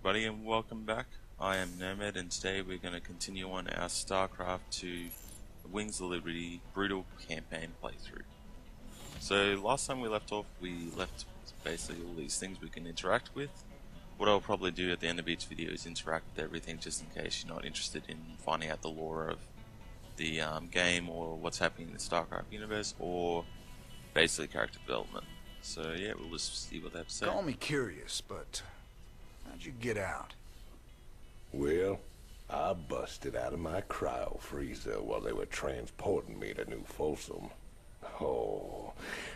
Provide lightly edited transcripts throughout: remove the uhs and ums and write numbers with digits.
everybody, and welcome back. I am Nomad, and today we're going to continue on our Starcraft 2 Wings of Liberty Brutal campaign playthrough. So last time we left off, we left basically all these things we can interact with. What I'll probably do at the end of each video is interact with everything, just in case you're not interested in finding out the lore of the game or what's happening in the Starcraft universe, or basically character development. So yeah, we'll just see what they have to say. Call me curious, but how'd you get out? Well, I busted out of my cryo freezer while they were transporting me to New Folsom. Oh,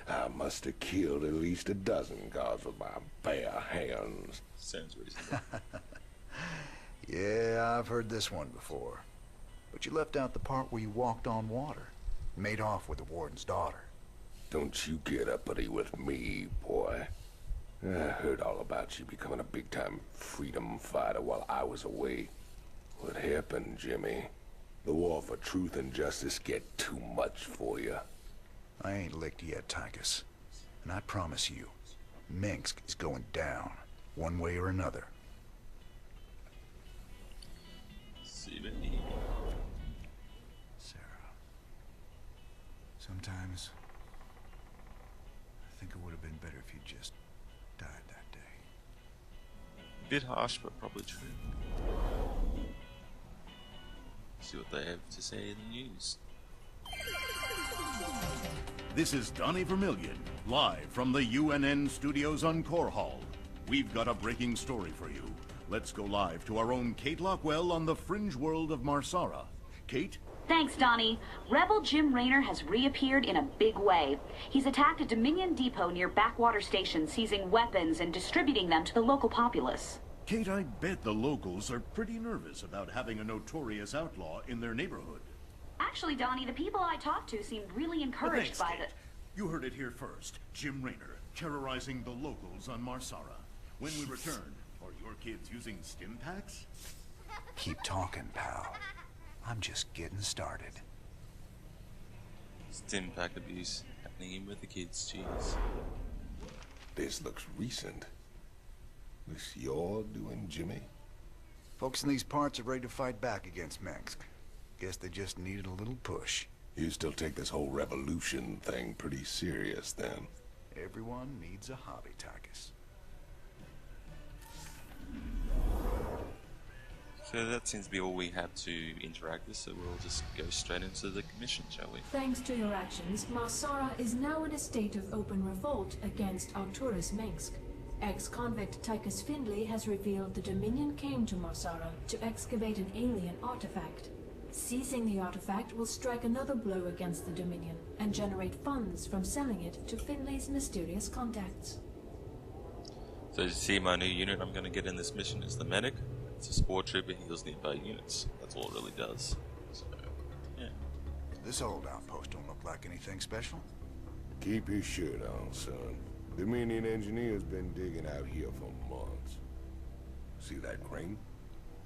I must have killed at least a dozen guards with my bare hands. Sounds reasonable. Yeah, I've heard this one before. But you left out the part where you walked on water. Made off with the warden's daughter. Don't you get uppity with me, boy. I heard all about you becoming a big-time freedom fighter while I was away. What happened, Jimmy? The war for truth and justice get too much for you. I ain't licked yet, Tychus. And I promise you, Minsk is going down, one way or another. See you later. Sarah. Sometimes I think it would have been better if you just died that day. Bit harsh, but probably true. See what they have to say in the news. This is Donnie Vermillion, live from the UNN studios on Core Hall. We've got a breaking story for you. Let's go live to our own Kate Lockwell on the fringe world of Marsara. Kate? Thanks, Donnie. Rebel Jim Raynor has reappeared in a big way. He's attacked a Dominion depot near Backwater Station, seizing weapons and distributing them to the local populace. Kate, I bet the locals are pretty nervous about having a notorious outlaw in their neighborhood. Actually, Donnie, the people I talked to seemed really encouraged by Kate. You heard it here first. Jim Raynor, terrorizing the locals on Marsara. When we return, are your kids using stim packs? Keep talking, pal. I'm just getting started. Stim pack abuse happening in with the kids, jeez. This looks recent. This you're doing, Jimmy? Folks in these parts are ready to fight back against Minsk. Guess they just needed a little push. You still take this whole revolution thing pretty serious, then? Everyone needs a hobby, Tychus. So that seems to be all we have to interact with, so we'll just go straight into the commission, shall we? Thanks to your actions, Marsara is now in a state of open revolt against Arcturus Minsk. Ex-convict Tychus Findlay has revealed the Dominion came to Marsara to excavate an alien artifact. Seizing the artifact will strike another blow against the Dominion and generate funds from selling it to Findlay's mysterious contacts. So you see, my new unit I'm going to get in this mission is the medic. It's a spore trooper, heals nearby units. That's all it really does. So, yeah. This old outpost don't look like anything special. Keep your shirt on, son. Dominion engineers been digging out here for months. See that crane?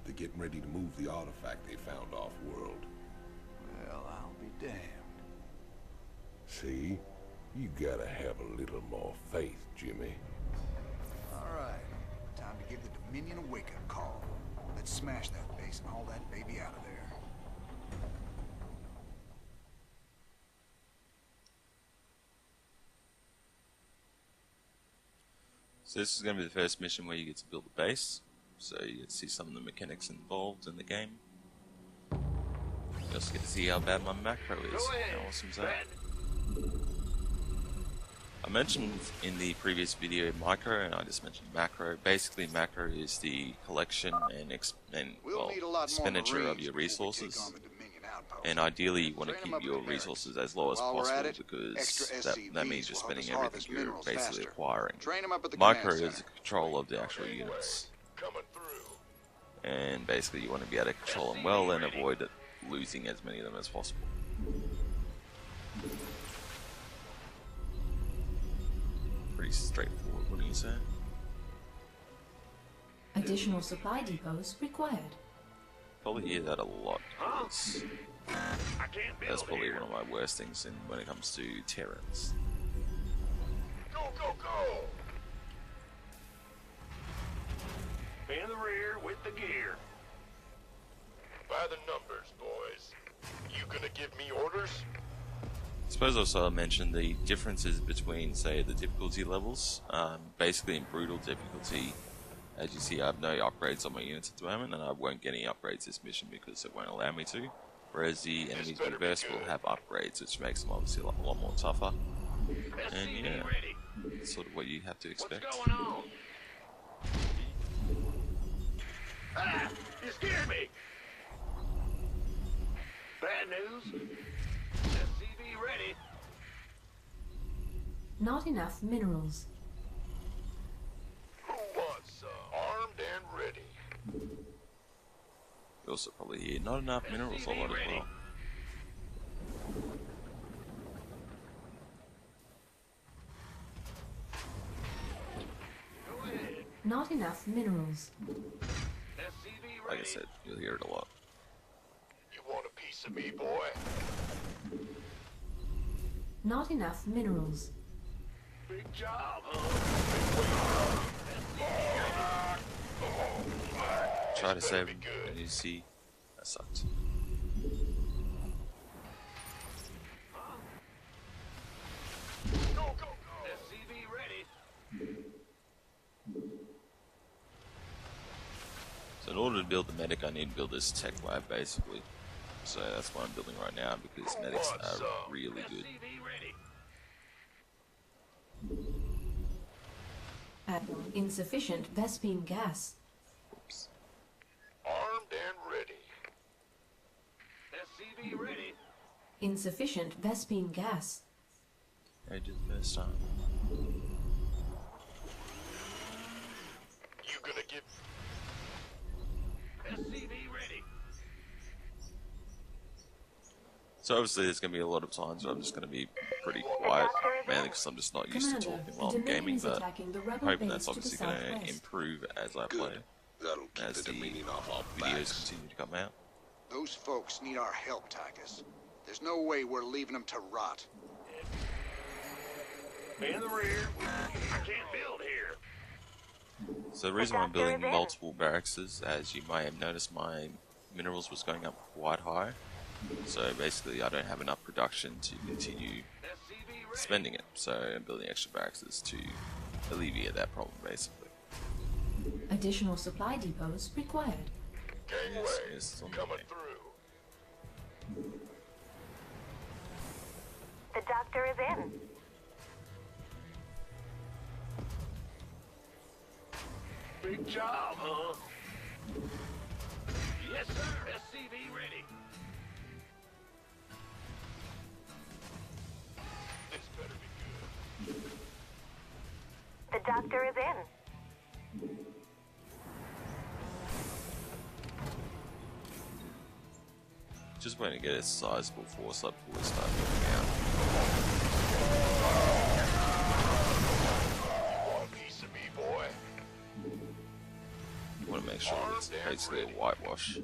They're getting ready to move the artifact they found off-world. Well, I'll be damned. See? You gotta have a little more faith, Jimmy. All right. Time to give the Dominion a wake-up call. Let's smash that base and haul that baby out of there. So this is going to be the first mission where you get to build a base. So you get to see some of the mechanics involved in the game. You also get to see how bad my macro is. How awesome is that? I mentioned in the previous video micro, and I just mentioned macro. Basically, macro is the collection and expenditure of your resources. And ideally, you want to keep your resources as low as possible, because that means you're spending everything you're basically acquiring. Micro is the control of the actual units. And basically, you want to be able to control them well and avoid losing as many of them as possible. Pretty straightforward, what do you say? Additional supply depots required. Probably hear that a lot, because that's probably one of my worst things when it comes to Terrans. Go, go, go! Fan the the rear with the gear. By the numbers, boys. You gonna give me orders? I suppose also I'll mention the differences between, say, the difficulty levels. Basically, in brutal difficulty, as you see, I have no upgrades on my units at the moment, and I won't get any upgrades this mission because it won't allow me to. Whereas the enemies reverse will have upgrades, which makes them obviously a lot more tougher. And yeah, that's sort of what you have to expect. What's going on? Ah! You scared me! Bad news? SCV ready. Not enough minerals. Who wants some? Armed and ready. You also probably hear not enough minerals a lot as well. Not enough minerals. SCV Like I ready. said, you'll hear it a lot. You want a piece of me, boy? Not enough minerals. Big job, huh? Try to save him, and you see, that sucked. Go, go, go! SCV ready. So in order to build the medic, I need to build this tech lab, basically. So that's what I'm building right now, because medics are really good. SCV ready. Insufficient Vespine gas. Oops. Armed and ready. SCV ready. Insufficient Vespine gas. I did the first time. You gonna give... SCV ready. So obviously there's going to be a lot of times where I'm just going to be pretty quiet, mainly because I'm just not used to Commander, talking while the I'm Dominion gaming, is but attacking the I'm rebel hoping base that's to the obviously going to southwest. improve as I play, That'll keep as the the Dominion off our videos backs. continue to come out. Those folks need our help, Tychus. There's no way we're leaving them to rot. In the rear. I can't build here. So the reason why I'm building multiple barracks is, as you may have noticed, my minerals was going up quite high. So basically I don't have enough production to continue SCV ready. spending it. So I'm building extra barracks to alleviate that problem, basically. Additional supply depots required. Gangway, yes, it's on the coming way. through. The doctor is in. Big job, huh? Yes, sir. SCV ready. This better be good. The doctor is in. Just waiting to get a sizable force up before we start moving out. You want a piece of me, boy? I want to make sure it's basically a whitewash.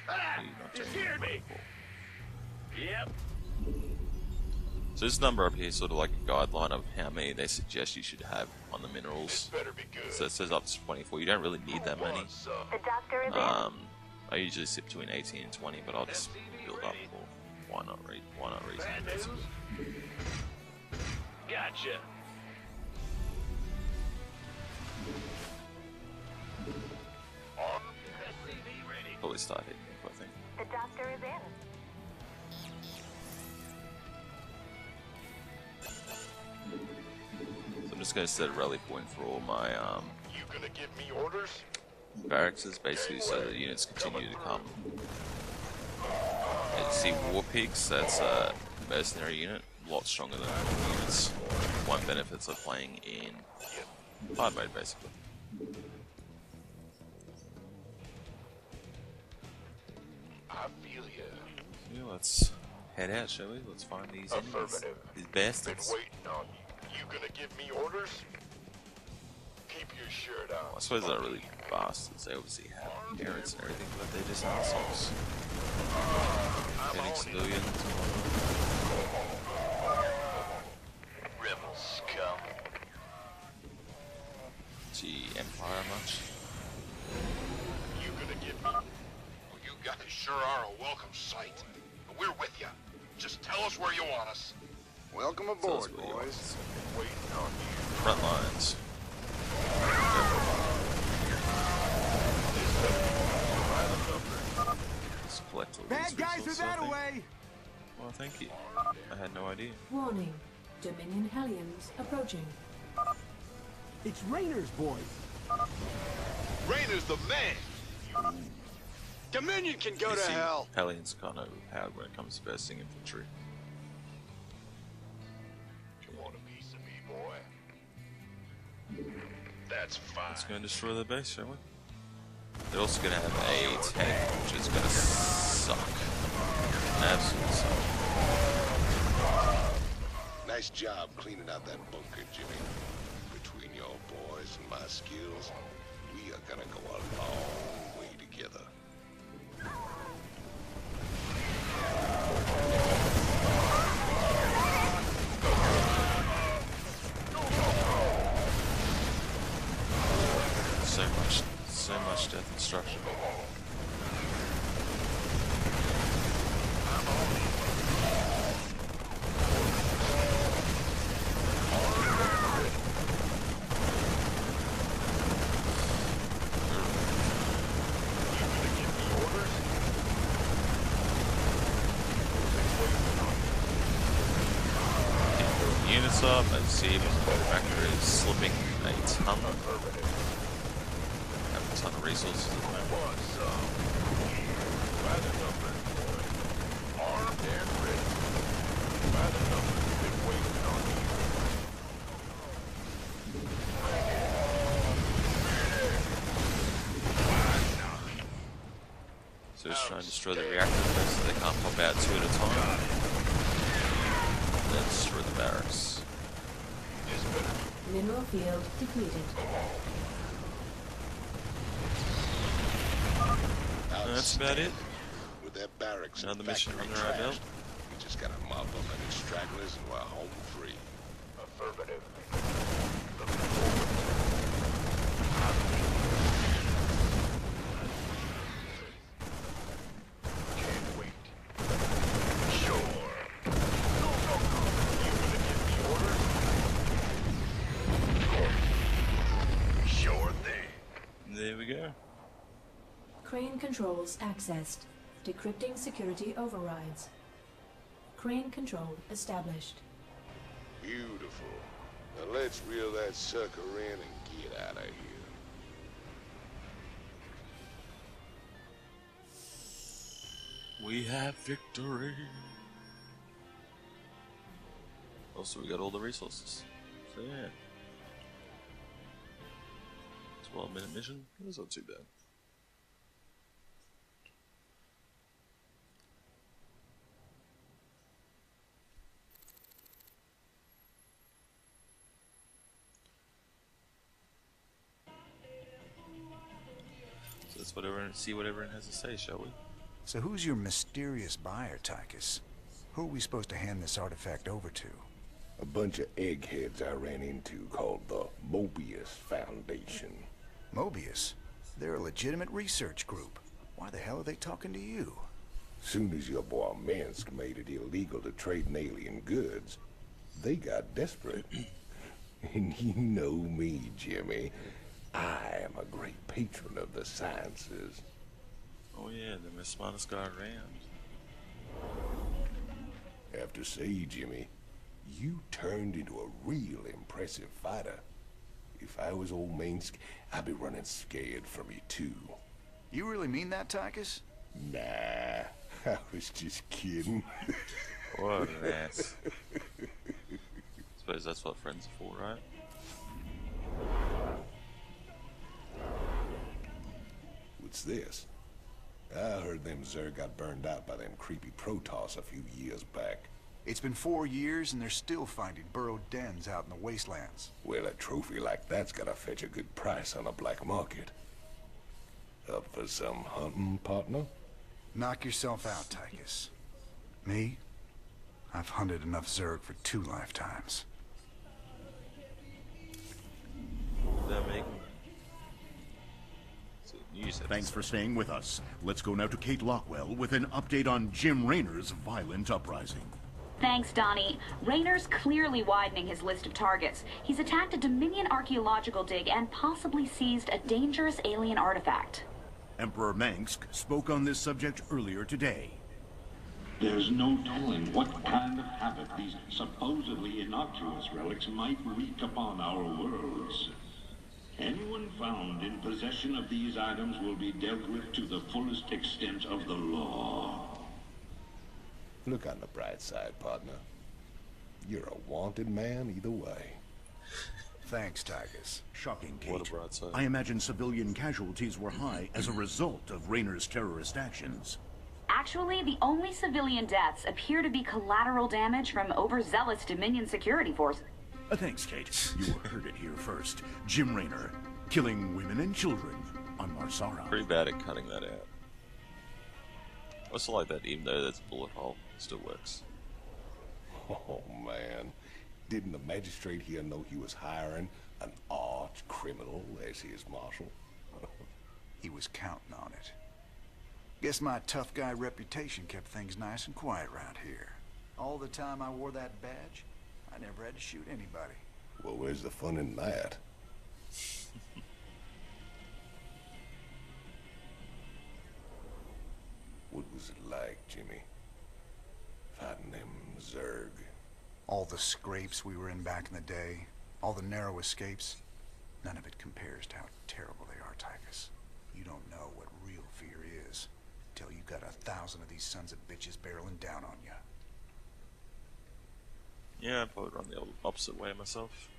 Ah! You're not You doing scared me. Yep. So this number up here is sort of like a guideline of how many they suggest you should have on the minerals. Better be good. So it says up to 24. You don't really need that many. Want some? The doctor is in. I usually sit between 18 and 20, but I'll just build up for why not reason. Bad news. basically. Gotcha. SCV ready. Probably start hitting them, I think. The doctor is in. So I'm just going to set a rally point for all my You gonna give me orders? barracks, basically, so the units continue to come. And you see War Pigs, that's a mercenary unit, a lot stronger than units. One benefits of playing in hard mode, basically. I feel ya. Yeah, let's head out, shall we? Let's find these enemies, Affirmative. these Been bastards. waiting on you. You gonna give me orders? Keep your shirt on. I suppose they're not really bastards. They obviously have parents and everything, but they're just assholes. Killing civilians. Rebel scum. to Empire much. You gonna get me? Well, you guys sure are a welcome sight. But we're with you. Just tell us where you want us. Welcome aboard, boys. Waiting on you. Front lines. Let's collect all these resources, I think. Well, thank you. I had no idea. Warning. Dominion Hellions approaching. It's Raynor's boys. Raynor's the man. Dominion can go You to see, hell. Hellions kind of overpowered when it comes to bursting infantry. You want a piece of me, boy? That's fine. Let's go and destroy their base, shall we? They're also going to have a tank, which is going to suck. Absolutely suck. Nice job cleaning out that bunker, Jimmy. Between your boys and my skills, we are gonna go a long way together. So much death and destruction. Units up, and see Nomeadgr is slipping a ton. Have a ton of resources at the moment. Armed and ready. Rather numbers been waiting on you. So just trying to destroy the reactor first so they can't pop out two at a time. Then destroy the barracks. Mineral field depleted. And that's about it. With their barracks Another and mission factory under our belt. trashed, we just gotta mop up any stragglers and we're home free. Affirmative. Can't wait. Sure. You gonna give me orders? Sure thing. There we go. Crane controls accessed. Decrypting security overrides. Crane control established. Beautiful. Now let's reel that sucker in and get out of here. We have victory. Also, we got all the resources. So yeah. 12-minute mission. That's not too bad. So let's see what everyone has to say, shall we? So who's your mysterious buyer, Tychus? Who are we supposed to hand this artifact over to? A bunch of eggheads I ran into called the Mobius Foundation. Mobius? They're a legitimate research group. Why the hell are they talking to you? Soon as your boy Minsk made it illegal to trade in alien goods, they got desperate. And you know me, Jimmy. I am a great patron of the sciences. Oh yeah, they're the smartest guy around. Have to say, Jimmy, you turned into a real impressive fighter. If I was old Minsk, I'd be running scared from you too. You really mean that, Tychus? Nah, I was just kidding. What an ass. Suppose that's what friends are for, right? What's this? I heard them Zerg got burned out by them creepy Protoss a few years back. It's been 4 years and they're still finding burrowed dens out in the wastelands. Well, a trophy like that's gotta fetch a good price on a black market. Up for some hunting, partner? Knock yourself out, Tychus. Me? I've hunted enough Zerg for 2 lifetimes. They're making news episode. Thanks for staying with us. Let's go now to Kate Lockwell with an update on Jim Raynor's violent uprising. Thanks, Donnie. Raynor's clearly widening his list of targets. He's attacked a Dominion archaeological dig and possibly seized a dangerous alien artifact. Emperor Mengsk spoke on this subject earlier today. There's no telling what kind of havoc these supposedly innocuous relics might wreak upon our worlds. Anyone found in possession of these items will be dealt with to the fullest extent of the law. Look on the bright side, partner. You're a wanted man either way. Thanks, Tychus. Shocking, Kate. What a bright side. I imagine civilian casualties were high as a result of Raynor's terrorist actions. Actually, the only civilian deaths appear to be collateral damage from overzealous Dominion security forces. Thanks, Kate. You heard it here first. Jim Raynor, killing women and children on Marsara. Pretty bad at cutting that out. I also like that even though that's a bullet hole, it still works. Oh, man. Didn't the magistrate here know he was hiring an arch criminal as his marshal? He was counting on it. Guess my tough guy reputation kept things nice and quiet around here. All the time I wore that badge, I never had to shoot anybody. Well, where's the fun in that? What was it like, Jimmy? Fighting them Zerg? All the scrapes we were in back in the day, all the narrow escapes, none of it compares to how terrible they are, Tychus. You don't know what real fear is till you got 1,000 of these sons of bitches barreling down on you. Yeah, I probably run the opposite way myself.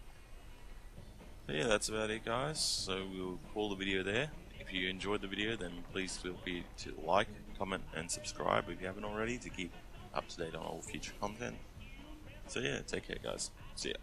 But yeah, that's about it, guys. So we'll call the video there. If you enjoyed the video, then please feel free to like, comment, and subscribe if you haven't already to keep up to date on all future content. So yeah, take care, guys. See ya.